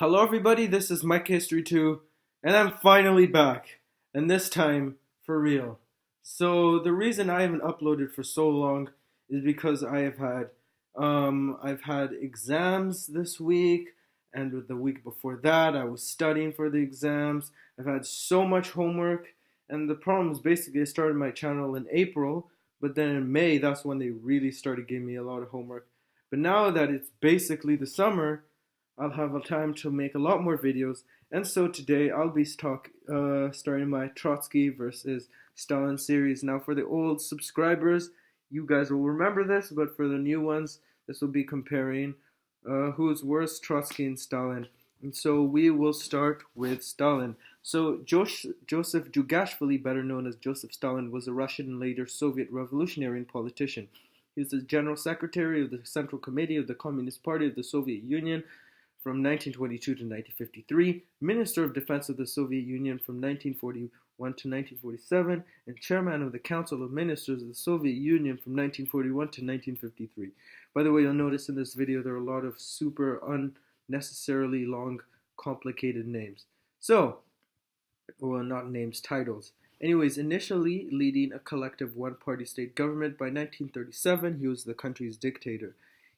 Hello, everybody. This is Mike History 2, and I'm finally back, and this time for real. So the reason I haven't uploaded for so long is because I've had exams this week, and the week before that I was studying for the exams. I've had so much homework, and the problem is basically I started my channel in April, but then in May that's when they really started giving me a lot of homework. But now that it's basically the summer, I'll have a time to make a lot more videos. And so today I'll be starting my Trotsky versus Stalin series. Now for the old subscribers, you guys will remember this, but for the new ones, this will be comparing who's worse, Trotsky and Stalin. And so we will start with Stalin. So Joseph Jugashvili, better known as Joseph Stalin, was a Russian and later Soviet revolutionary and politician. He was the General Secretary of the Central Committee of the Communist Party of the Soviet Union from 1922 to 1953, Minister of Defense of the Soviet Union from 1941 to 1947, and Chairman of the Council of Ministers of the Soviet Union from 1941 to 1953. By the way, you'll notice in this video there are a lot of super unnecessarily long, complicated names. So, well, not names, titles. Anyways, initially leading a collective one-party state government, by 1937 he was the country's dictator.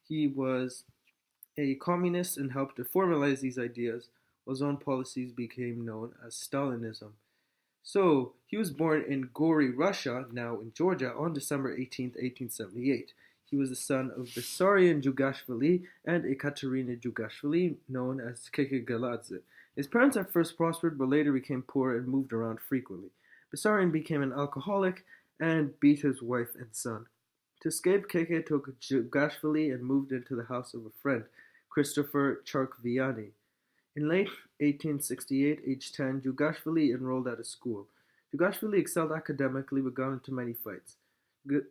He was a communist and helped to formalize these ideas, while his own policies became known as Stalinism. So, he was born in Gori, Russia, now in Georgia, on December 18, 1878. He was the son of Bessarion Jugashvili and Ekaterina Jugashvili, known as Keke Galadze. His parents at first prospered, but later became poor and moved around frequently. Bessarion became an alcoholic and beat his wife and son. To escape, Keke took Jugashvili and moved into the house of a friend, Christopher Charkviani. In late 1868, aged 10, Jugashvili enrolled at a school. Jugashvili excelled academically but got into many fights.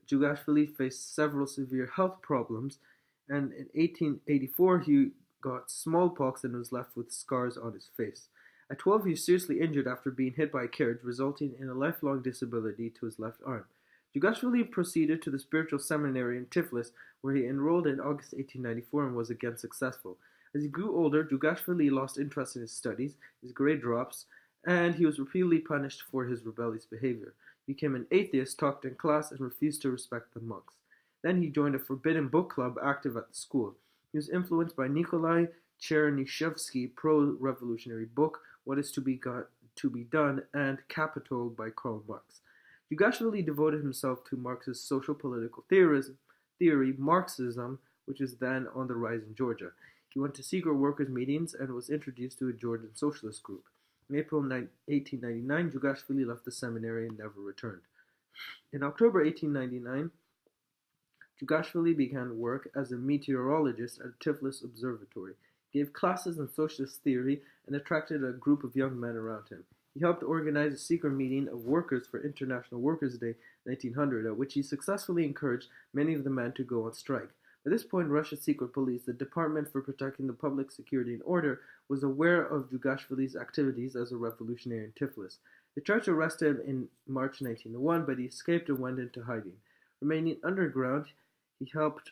Jugashvili faced several severe health problems, and in 1884 he got smallpox and was left with scars on his face. At 12, he was seriously injured after being hit by a carriage, resulting in a lifelong disability to his left arm. Jugashvili proceeded to the spiritual seminary in Tiflis, where he enrolled in August 1894 and was again successful. As he grew older, Jugashvili lost interest in his studies, his grade drops, and he was repeatedly punished for his rebellious behavior. He became an atheist, talked in class, and refused to respect the monks. Then he joined a forbidden book club active at the school. He was influenced by Nikolai Chernyshevsky's pro-revolutionary book, What is to be Done, and Capital by Karl Marx. Jugashvili devoted himself to Marx's social-political theory, Marxism, which is then on the rise in Georgia. He went to secret workers' meetings and was introduced to a Georgian socialist group. In April 1899, Jugashvili left the seminary and never returned. In October 1899, Jugashvili began work as a meteorologist at Tiflis Observatory. He gave classes in socialist theory and attracted a group of young men around him. He helped organize a secret meeting of workers for International Workers' Day 1900, at which he successfully encouraged many of the men to go on strike. By this point, Russia's secret police, the Department for Protecting the Public Security and Order, was aware of Jugashvili's activities as a revolutionary in Tiflis. They tried to arrest him in March 1901, but he escaped and went into hiding. Remaining underground, he helped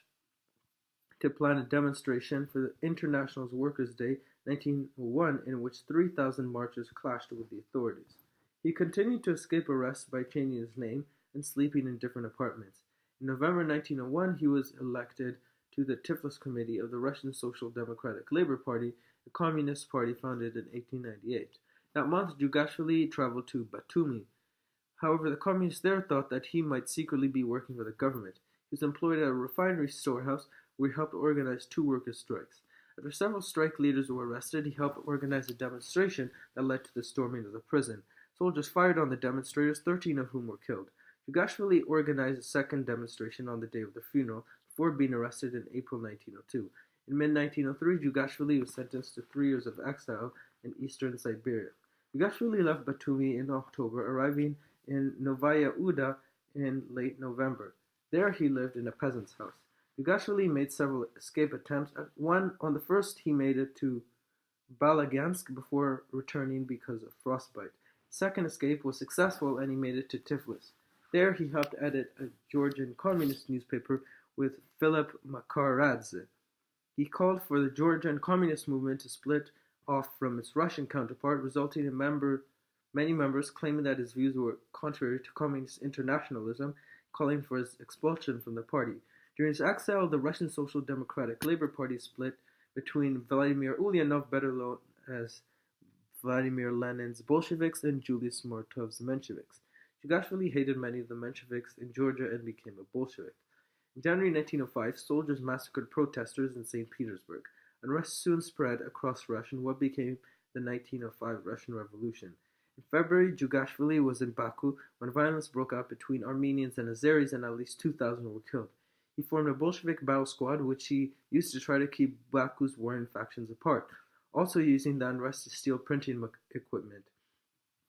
to plan a demonstration for the International Workers' Day 1901, in which 3,000 marchers clashed with the authorities. He continued to escape arrest by changing his name and sleeping in different apartments. In November 1901, he was elected to the Tiflis Committee of the Russian Social Democratic Labour Party, a communist party founded in 1898. That month, Jugashvili traveled to Batumi. However, the communists there thought that he might secretly be working for the government. He was employed at a refinery storehouse where he helped organize 2 workers' strikes. After several strike leaders were arrested, he helped organize a demonstration that led to the storming of the prison. Soldiers fired on the demonstrators, 13 of whom were killed. Jugashvili organized a second demonstration on the day of the funeral, before being arrested in April 1902. In mid-1903, Jugashvili was sentenced to 3 years of exile in eastern Siberia. Jugashvili left Batumi in October, arriving in Novaya Uda in late November. There he lived in a peasant's house. Jugashvili made several escape attempts. On the first, he made it to Balagansk before returning because of frostbite. Second escape was successful and he made it to Tiflis. There he helped edit a Georgian communist newspaper with Philip Makaradze. He called for the Georgian communist movement to split off from its Russian counterpart, resulting in many members claiming that his views were contrary to communist internationalism, calling for his expulsion from the party. During his exile, the Russian Social Democratic Labour Party split between Vladimir Ulyanov, better known as Vladimir Lenin's Bolsheviks, and Julius Martov's Mensheviks. Jugashvili hated many of the Mensheviks in Georgia and became a Bolshevik. In January 1905, soldiers massacred protesters in St. Petersburg. Unrest soon spread across Russia in what became the 1905 Russian Revolution. In February, Jugashvili was in Baku when violence broke out between Armenians and Azeris, and at least 2,000 were killed. He formed a Bolshevik battle squad, which he used to try to keep Baku's warring factions apart, also using the unrest to steal printing equipment.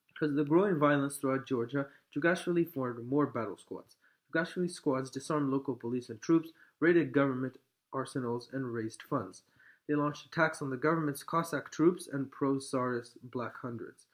Because of the growing violence throughout Georgia, Jugashvili formed more battle squads. Jugashvili squads disarmed local police and troops, raided government arsenals, and raised funds. They launched attacks on the government's Cossack troops and pro-Tsarist Black Hundreds.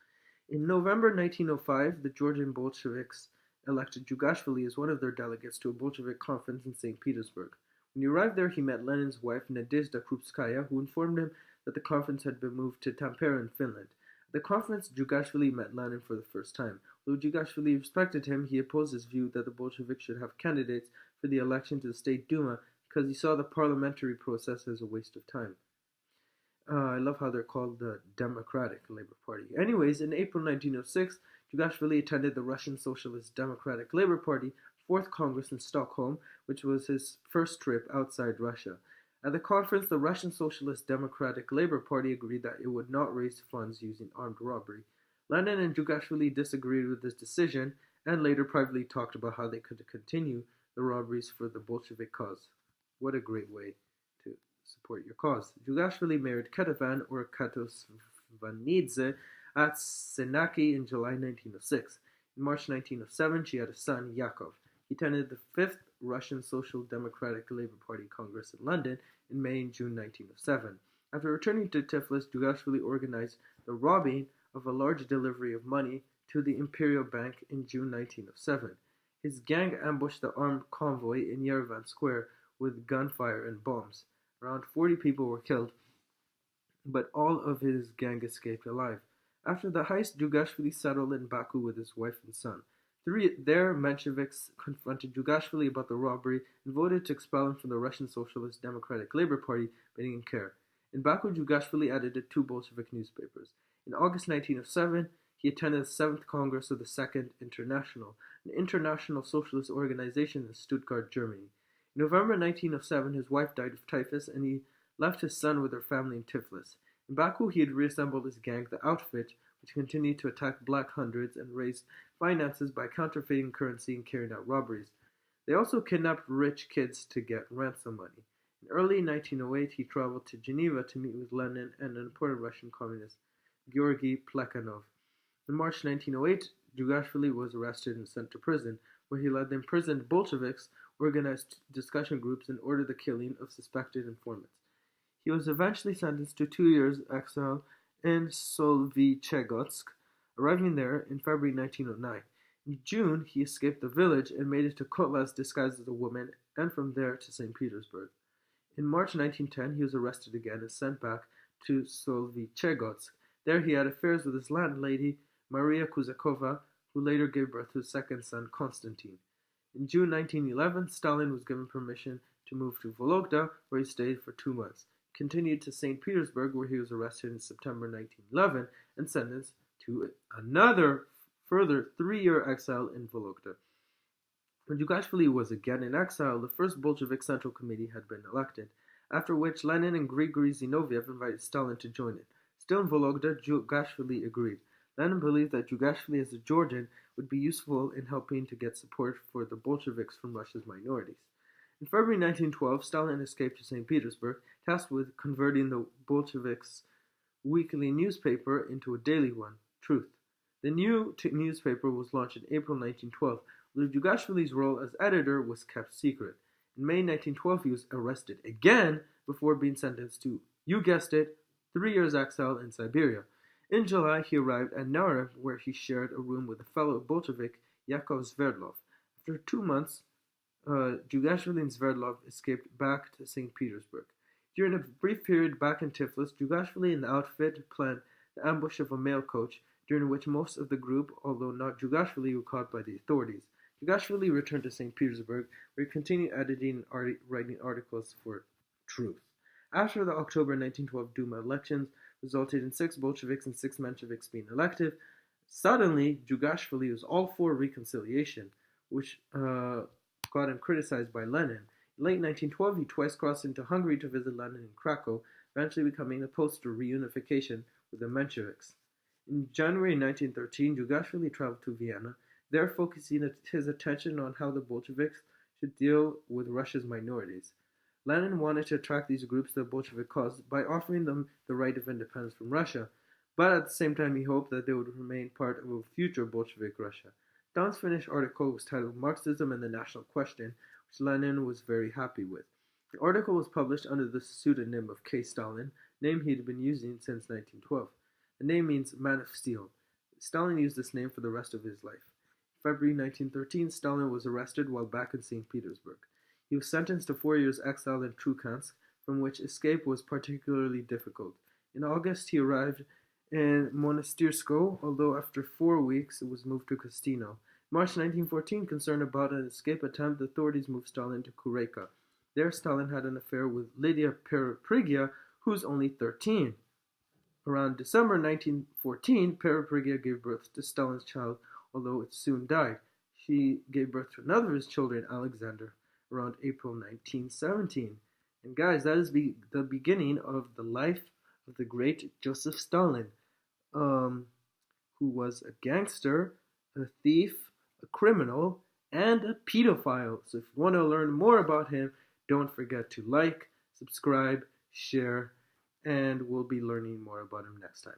In November 1905, the Georgian Bolsheviks elected Jugashvili as one of their delegates to a Bolshevik conference in St. Petersburg. When he arrived there, he met Lenin's wife, Nadezhda Krupskaya, who informed him that the conference had been moved to Tampere in Finland. At the conference, Jugashvili met Lenin for the first time. Though Jugashvili respected him, he opposed his view that the Bolsheviks should have candidates for the election to the State Duma because he saw the parliamentary process as a waste of time. I love how they're called the Democratic Labour Party. Anyways, in April 1906, Jugashvili attended the Russian Socialist Democratic Labour Party 4th Congress in Stockholm, which was his first trip outside Russia. At the conference, the Russian Socialist Democratic Labour Party agreed that it would not raise funds using armed robbery. Lenin and Jugashvili disagreed with this decision and later privately talked about how they could continue the robberies for the Bolshevik cause. What a great way to support your cause. Jugashvili married Ketavan or Katosvanidze at Senaki in July 1906. In March 1907, she had a son, Yakov. He attended the 5th Russian Social Democratic Labour Party Congress in London in May and June 1907. After returning to Tiflis, Jugashvili organized the robbing of a large delivery of money to the Imperial Bank in June 1907. His gang ambushed the armed convoy in Yerevan Square with gunfire and bombs. Around 40 people were killed, but all of his gang escaped alive. After the heist, Jugashvili settled in Baku with his wife and son. There, Mensheviks confronted Jugashvili about the robbery and voted to expel him from the Russian Socialist Democratic Labour Party, but he didn't care. In Baku, Jugashvili edited 2 Bolshevik newspapers. In August 1907, he attended the 7th Congress of the Second International, an international socialist organization in Stuttgart, Germany. In November 1907, his wife died of typhus, and he left his son with her family in Tiflis. In Baku, he had reassembled his gang, the Outfit, which continued to attack Black Hundreds and raised finances by counterfeiting currency and carrying out robberies. They also kidnapped rich kids to get ransom money. In early 1908, he traveled to Geneva to meet with Lenin and an important Russian communist, Georgy Plekhanov. In March 1908, Jugashvili was arrested and sent to prison, where he led the imprisoned Bolsheviks, organized discussion groups, and ordered the killing of suspected informants. He was eventually sentenced to 2 years exile in Solvychegodsk, arriving there in February 1909. In June, he escaped the village and made it to Kotlas disguised as a woman, and from there to St. Petersburg. In March 1910, he was arrested again and sent back to Solvychegodsk. There he had affairs with his landlady, Maria Kuzakova, who later gave birth to his second son, Konstantin. In June 1911, Stalin was given permission to move to Vologda, where he stayed for 2 months. He continued to St. Petersburg, where he was arrested in September 1911 and sentenced to another further 3-year exile in Vologda. When Jugashvili was again in exile, the first Bolshevik Central Committee had been elected, after which Lenin and Grigory Zinoviev invited Stalin to join it. Still in Vologda, Jugashvili agreed. Lenin believed that Jugashvili as a Georgian would be useful in helping to get support for the Bolsheviks from Russia's minorities. In February 1912, Stalin escaped to St. Petersburg, tasked with converting the Bolsheviks' weekly newspaper into a daily one, Truth. The new newspaper was launched in April 1912, although Jugashvili's role as editor was kept secret. In May 1912, he was arrested again before being sentenced to, you guessed it, 3 years exile in Siberia. In July, he arrived at Narev, where he shared a room with a fellow Bolshevik, Yakov Sverdlov. After 2 months, Jugashvili and Sverdlov escaped back to St. Petersburg. During a brief period back in Tiflis, Jugashvili and the outfit planned the ambush of a mail coach, during which most of the group, although not Jugashvili, were caught by the authorities. Jugashvili returned to St. Petersburg, where he continued editing and writing articles for Truth. After the October 1912 Duma elections resulted in 6 Bolsheviks and 6 Mensheviks being elected, suddenly Jugashvili was all for reconciliation, which got him criticized by Lenin. In late 1912, he twice crossed into Hungary to visit Lenin in Krakow, eventually becoming opposed to reunification with the Mensheviks. In January 1913, Jugashvili traveled to Vienna, there focusing his attention on how the Bolsheviks should deal with Russia's minorities. Lenin wanted to attract these groups to the Bolshevik cause by offering them the right of independence from Russia, but at the same time he hoped that they would remain part of a future Bolshevik Russia. Stalin's finished article was titled Marxism and the National Question, which Lenin was very happy with. The article was published under the pseudonym of K. Stalin, name he had been using since 1912. The name means man of steel. Stalin used this name for the rest of his life. In February 1913, Stalin was arrested while back in St. Petersburg. He was sentenced to 4 years exile in Trukhansk, from which escape was particularly difficult. In August, he arrived in Monastirsko, although after 4 weeks it was moved to Kostino. March 1914, concerned about an escape attempt, the authorities moved Stalin to Kureka. There, Stalin had an affair with Lydia Pereprigia, who's only 13. Around December 1914, Pereprigia gave birth to Stalin's child, although it soon died. She gave birth to another of his children, Alexander, around April 1917. And guys, that is the beginning of the life of the great Joseph Stalin, who was a gangster, a thief, a criminal, and a pedophile. So if you want to learn more about him, don't forget to like, subscribe, share, and we'll be learning more about him next time.